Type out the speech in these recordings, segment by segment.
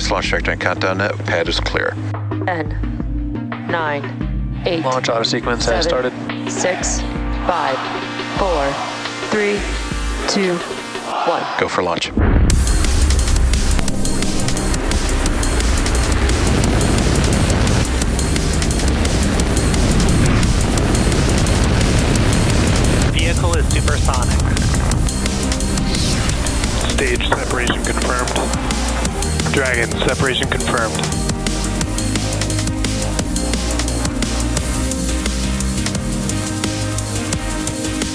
Advise launch trajectory and countdown net. Pad is clear. 10, 9, 8. Launch auto sequence has started. 6, 5, 4, 3, 2, 1. Go for launch. Vehicle is supersonic. Stage separation confirmed. Dragon, separation confirmed.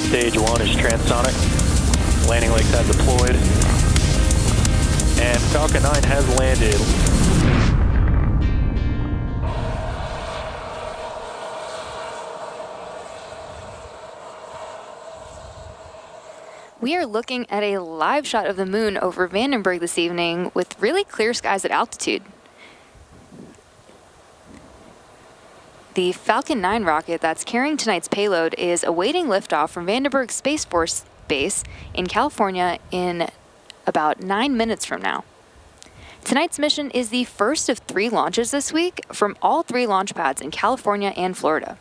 Stage 1 is transonic. Landing legs have deployed. And Falcon 9 has landed. We are looking at a live shot of the moon over Vandenberg this evening with really clear skies at altitude. The Falcon 9 rocket that's carrying tonight's payload is awaiting liftoff from Vandenberg Space Force Base in California in about 9 minutes from now. Tonight's mission is the first of 3 launches this week from all 3 launch pads in California and Florida.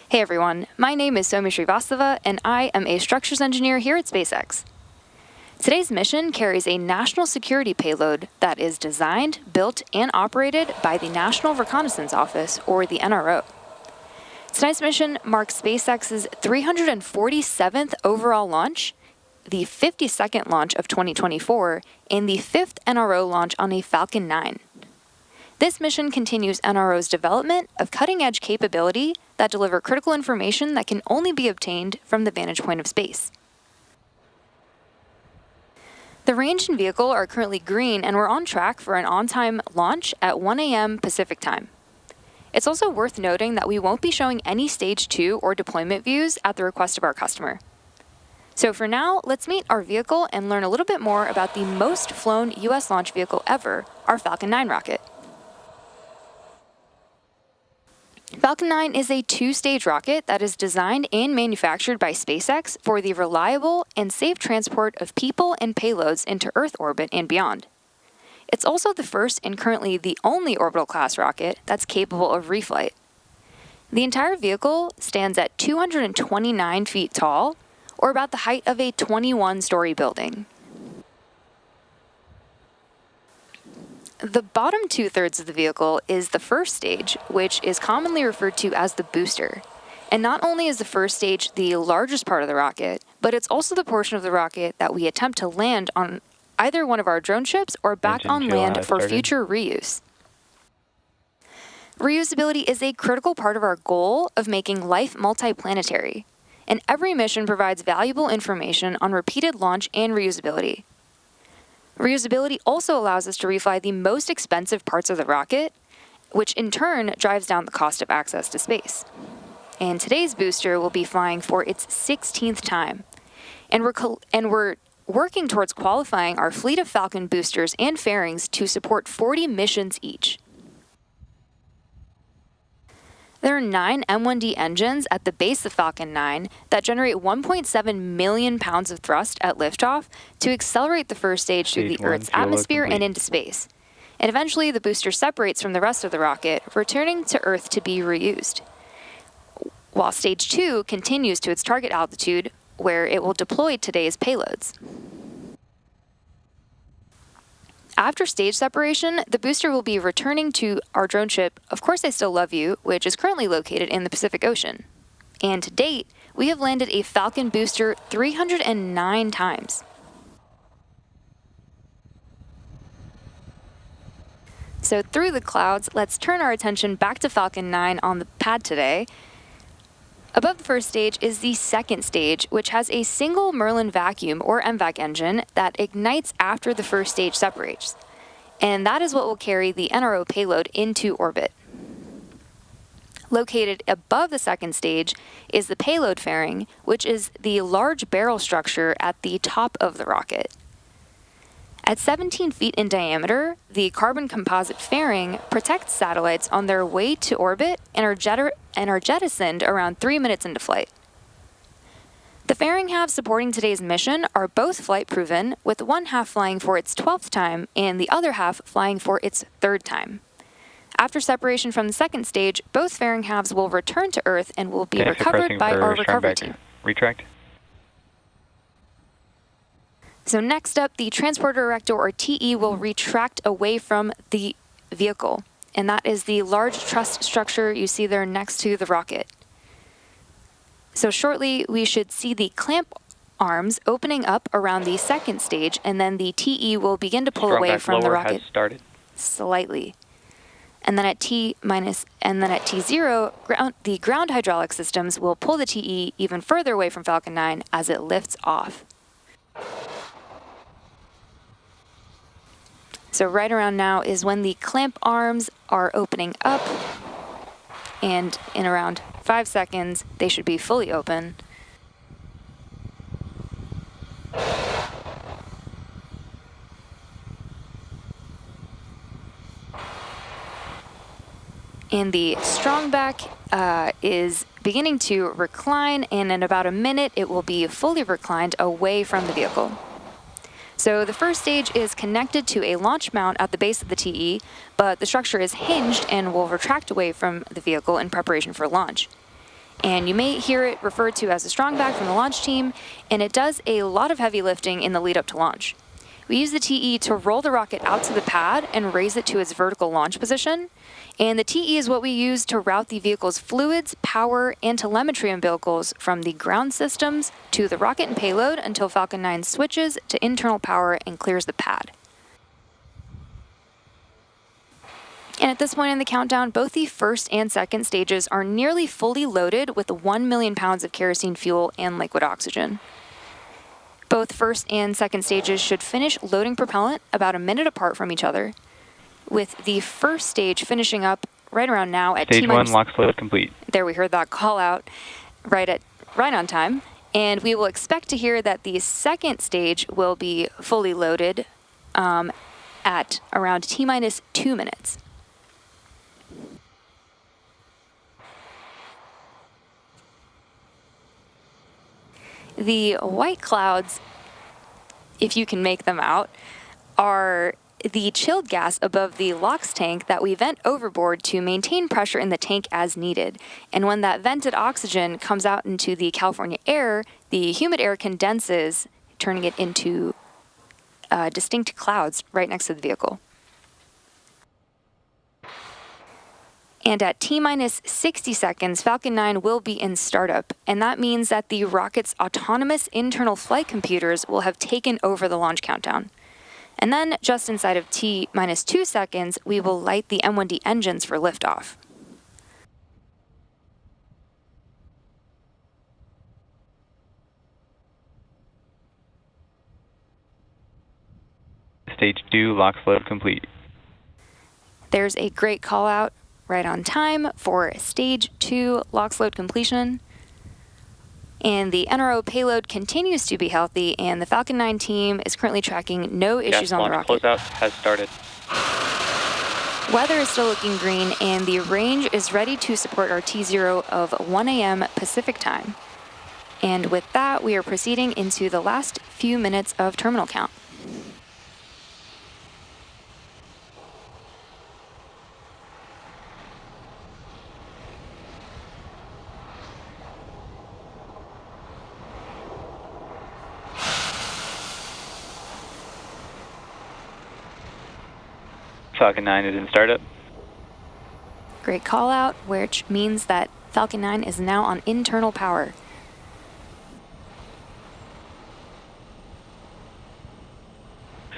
Hey everyone, my name is Somi Srivastava and I am a structures engineer here at SpaceX. Today's mission carries a national security payload that is designed, built, and operated by the National Reconnaissance Office, or the NRO. Tonight's mission marks SpaceX's 347th overall launch, the 52nd launch of 2024, and the 5th NRO launch on a Falcon 9. This mission continues NRO's development of cutting-edge capability that deliver critical information that can only be obtained from the vantage point of space. The range and vehicle are currently green, and we're on track for an on-time launch at 1 a.m. Pacific time. It's also worth noting that we won't be showing any Stage 2 or deployment views at the request of our customer. So for now, let's meet our vehicle and learn a little bit more about the most flown U.S. launch vehicle ever, our Falcon 9 rocket. Falcon 9 is a 2-stage rocket that is designed and manufactured by SpaceX for the reliable and safe transport of people and payloads into Earth orbit and beyond. It's also the first and currently the only orbital class rocket that's capable of reflight. The entire vehicle stands at 229 feet tall, or about the height of a 21-story building. The bottom 2/3 of the vehicle is the first stage, which is commonly referred to as the booster. And not only is the first stage the largest part of the rocket, but it's also the portion of the rocket that we attempt to land on either one of our drone ships or back on land for future reuse. Reusability is a critical part of our goal of making life multiplanetary, and every mission provides valuable information on repeated launch and reusability. Reusability also allows us to refly the most expensive parts of the rocket, which in turn drives down the cost of access to space. And today's booster will be flying for its 16th time. And we're working towards qualifying our fleet of Falcon boosters and fairings to support 40 missions each. There are 9 M1D engines at the base of Falcon 9 that generate 1.7 million pounds of thrust at liftoff to accelerate the first stage through the Earth's atmosphere and into space. And eventually, the booster separates from the rest of the rocket, returning to Earth to be reused, while Stage 2 continues to its target altitude, where it will deploy today's payloads. After stage separation, the booster will be returning to our drone ship, Of Course I Still Love You, which is currently located in the Pacific Ocean. And to date, we have landed a Falcon booster 309 times. So through the clouds, let's turn our attention back to Falcon 9 on the pad today. Above the first stage is the second stage, which has a single Merlin vacuum or MVAC engine that ignites after the first stage separates. And that is what will carry the NRO payload into orbit. Located above the second stage is the payload fairing, which is the large barrel structure at the top of the rocket. At 17 feet in diameter, the carbon composite fairing protects satellites on their way to orbit and are jettisoned around 3 minutes into flight. The fairing halves supporting today's mission are both flight proven, with one half flying for its 12th time and the other half flying for its 3rd time. After separation from the second stage, both fairing halves will return to Earth and will be recovered by our recovery team. Retract. So next up, the transporter erector, or TE, will retract away from the vehicle, and that is the large truss structure you see there next to the rocket. So shortly, we should see the clamp arms opening up around the second stage, and then the TE will begin to pull away from the rocket slightly. And then at T0, the ground hydraulic systems will pull the TE even further away from Falcon 9 as it lifts off. So right around now is when the clamp arms are opening up, and in around 5 seconds, they should be fully open. And the strongback is beginning to recline, and in about a minute, it will be fully reclined away from the vehicle. So the first stage is connected to a launch mount at the base of the TE, but the structure is hinged and will retract away from the vehicle in preparation for launch. And you may hear it referred to as a strongback from the launch team, and it does a lot of heavy lifting in the lead up to launch. We use the TE to roll the rocket out to the pad and raise it to its vertical launch position. And the TE is what we use to route the vehicle's fluids, power, and telemetry umbilicals from the ground systems to the rocket and payload until Falcon 9 switches to internal power and clears the pad. And at this point in the countdown, both the first and second stages are nearly fully loaded with 1 million pounds of kerosene fuel and liquid oxygen. Both first and second stages should finish loading propellant about a minute apart from each other, with the first stage finishing up right around now at Stage 1 LOX load complete. There, we heard that call out right on time, and we will expect to hear that the second stage will be fully loaded at around T-minus 2 minutes. The white clouds, if you can make them out, are the chilled gas above the LOX tank that we vent overboard to maintain pressure in the tank as needed. And when that vented oxygen comes out into the California air, the humid air condenses, turning it into distinct clouds right next to the vehicle. And at T-minus 60 seconds, Falcon 9 will be in startup, and that means that the rocket's autonomous internal flight computers will have taken over the launch countdown. And then, just inside of T-minus 2 seconds, we will light the M1D engines for liftoff. Stage 2 LOX load complete. There's a great call out right on time for Stage 2 LOX load completion. And the NRO payload continues to be healthy, and the Falcon 9 team is currently tracking no issues on the rocket. Closeout has started. Weather is still looking green, and the range is ready to support our T0 of 1 a.m. Pacific time. And with that, we are proceeding into the last few minutes of terminal count. Falcon 9 is in startup. Great call out, which means that Falcon 9 is now on internal power.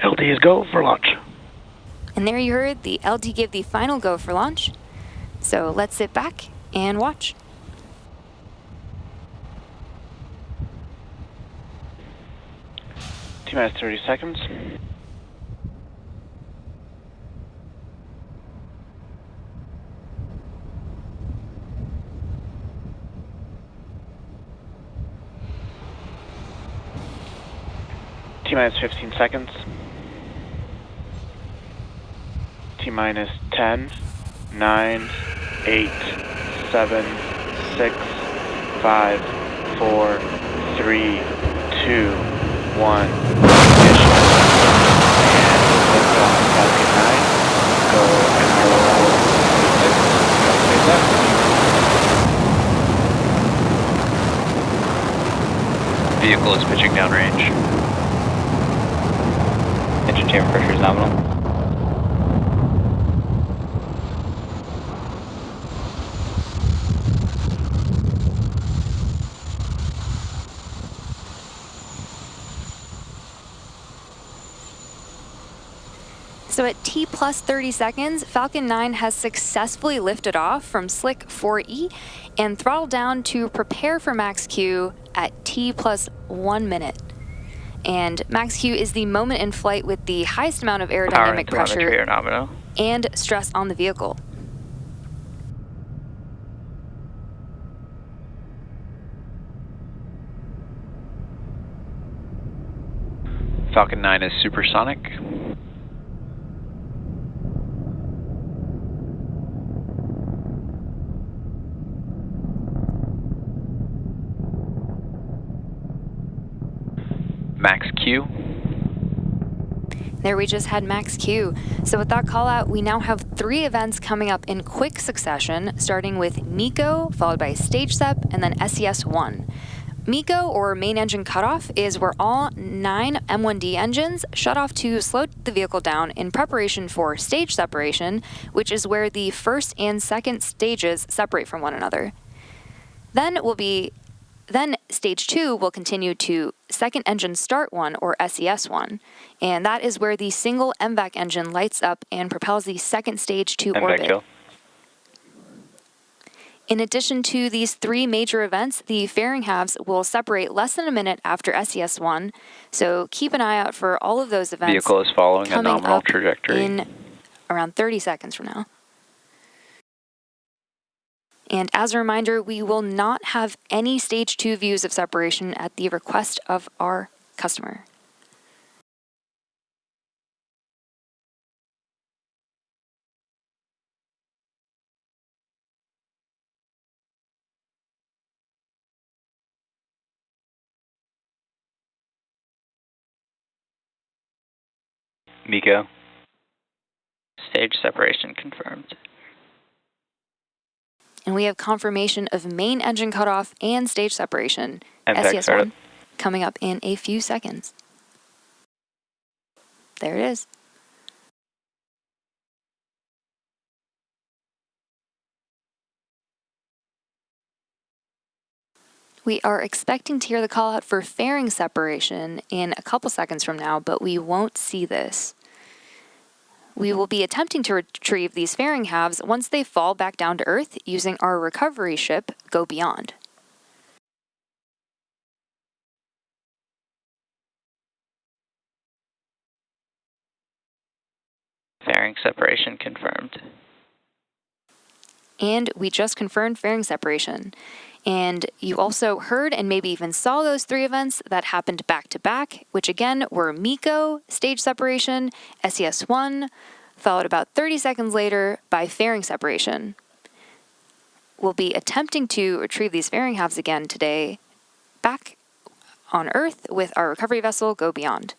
LD is go for launch. And there you heard the LD give the final go for launch. So let's sit back and watch. T-minus 30 seconds. T-minus 15 seconds. T-minus 10, 9, 8, 7, 6, 5, 4, 3, 2, 1. Ignition. And liftoff Falcon 9. Go NROL-146. Go SpaceX. Vehicle is pitching downrange. Engine chamber pressure is nominal. So at T plus 30 seconds, Falcon 9 has successfully lifted off from Slick 4E and throttled down to prepare for max Q at T plus 1 minute. And max Q is the moment in flight with the highest amount of aerodynamic pressure and stress on the vehicle. Falcon 9 is supersonic. Max Q. There we just had max Q. So with that call out, we now have 3 events coming up in quick succession, starting with MECO, followed by stage SEP, and then SES-1. MECO, or main engine cutoff, is where all 9 M1D engines shut off to slow the vehicle down in preparation for stage separation, which is where the first and second stages separate from one another. Then stage 2 will continue to second engine start 1, or SES-1, and that is where the single MVAC engine lights up and propels the second stage to orbit. Kill. In addition to these 3 major events, the fairing halves will separate less than a minute after SES-1, so keep an eye out for all of those events. Vehicle is following a coming nominal up trajectory. In around 30 seconds from now. And as a reminder, we will not have any stage 2 views of separation at the request of our customer. MECO. Stage separation confirmed. And we have confirmation of main engine cutoff and stage separation, MVAC SES-1, startup. coming up in a few seconds. There it is. We are expecting to hear the call out for fairing separation in a couple seconds from now, but we won't see this. We will be attempting to retrieve these fairing halves once they fall back down to Earth using our recovery ship, Go Beyond. Fairing separation confirmed. And we just confirmed fairing separation. And you also heard and maybe even saw those 3 events that happened back to back, which again were MECO, stage separation, SES-1, followed about 30 seconds later by fairing separation. We'll be attempting to retrieve these fairing halves again today back on Earth with our recovery vessel, Go Beyond.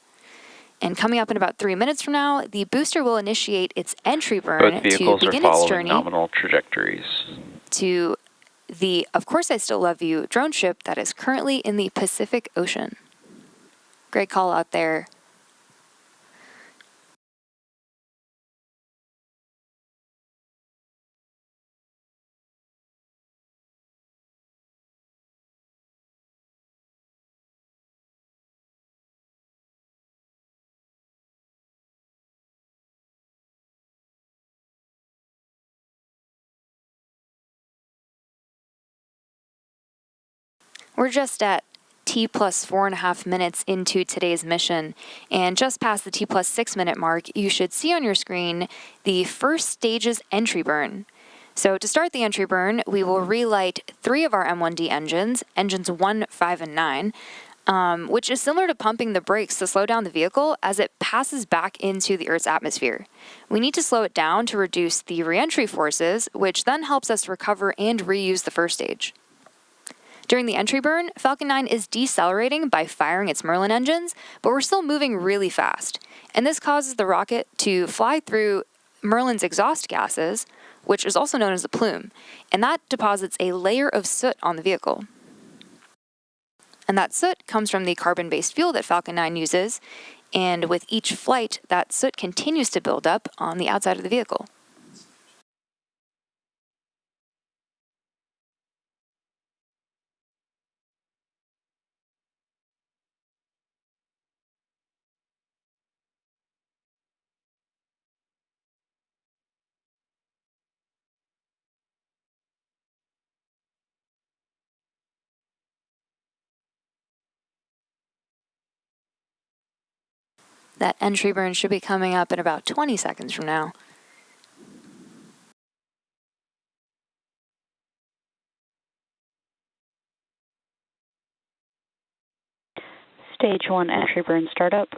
And coming up in about 3 minutes from now, the booster will initiate its entry burn to begin its journey nominal trajectories to the Of Course I Still Love You drone ship that is currently in the Pacific Ocean. Great call out there. We're just at T plus 4.5 minutes into today's mission, and just past the T plus 6 minute mark, you should see on your screen the first stage's entry burn. So to start the entry burn, we will relight 3 of our M1D engines, engines 1, 5, and 9, which is similar to pumping the brakes to slow down the vehicle as it passes back into the Earth's atmosphere. We need to slow it down to reduce the reentry forces, which then helps us recover and reuse the first stage. During the entry burn, Falcon 9 is decelerating by firing its Merlin engines, but we're still moving really fast. And this causes the rocket to fly through Merlin's exhaust gases, which is also known as a plume, and that deposits a layer of soot on the vehicle. And that soot comes from the carbon-based fuel that Falcon 9 uses, and with each flight, that soot continues to build up on the outside of the vehicle. That entry burn should be coming up in about 20 seconds from now. Stage 1 entry burn startup.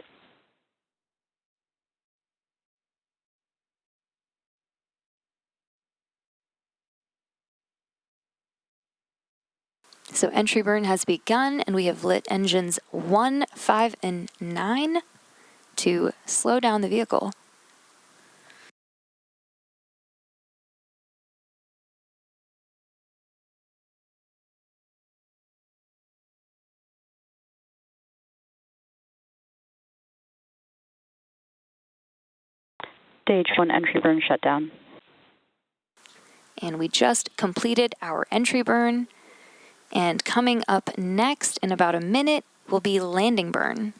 So entry burn has begun, and we have lit engines 1, 5, and 9 to slow down the vehicle. Stage 1 entry burn shutdown. And we just completed our entry burn. And coming up next in about a minute will be landing burn.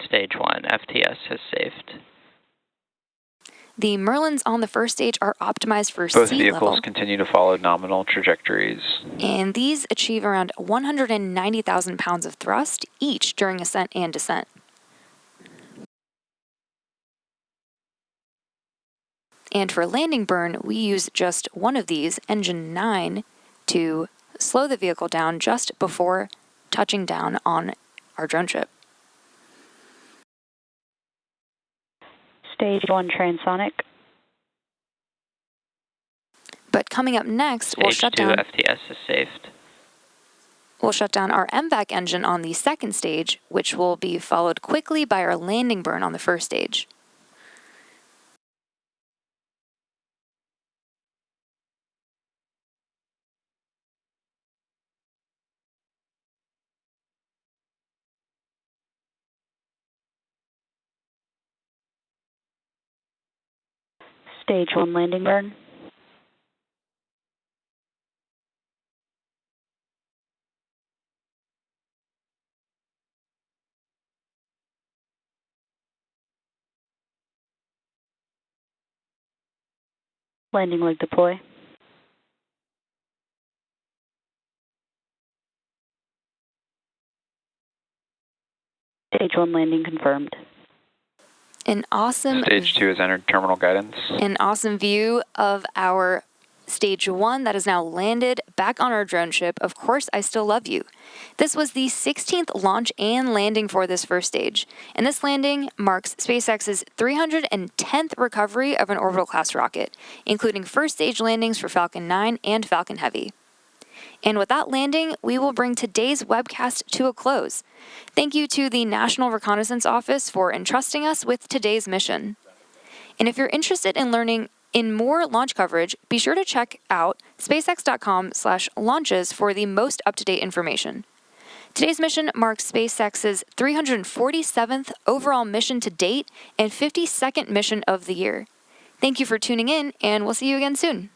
Stage 1, FTS has saved. The Merlins on the first stage are optimized for Both sea vehicles level, continue to follow nominal trajectories. and these achieve around 190,000 pounds of thrust each during ascent and descent. And for landing burn, we use just one of these, engine 9, to slow the vehicle down just before touching down on our drone ship. Stage 1 transonic. But coming up next, we'll Stage 2, FTS is saved. We'll shut down our MVAC engine on the second stage, which will be followed quickly by our landing burn on the first stage. Stage 1 landing burn. Landing leg deploy. Stage 1 landing confirmed. An awesome Stage 2 has entered terminal guidance. An awesome view of our Stage 1 that is now landed back on our drone ship. Of course, I Still Love You. This was the 16th launch and landing for this first stage, and this landing marks SpaceX's 310th recovery of an orbital class rocket, including first stage landings for Falcon 9 and Falcon Heavy. And with that landing, we will bring today's webcast to a close. Thank you to the National Reconnaissance Office for entrusting us with today's mission. And if you're interested in learning in more launch coverage, be sure to check out spacex.com/launches for the most up-to-date information. Today's mission marks SpaceX's 347th overall mission to date and 52nd mission of the year. Thank you for tuning in, and we'll see you again soon.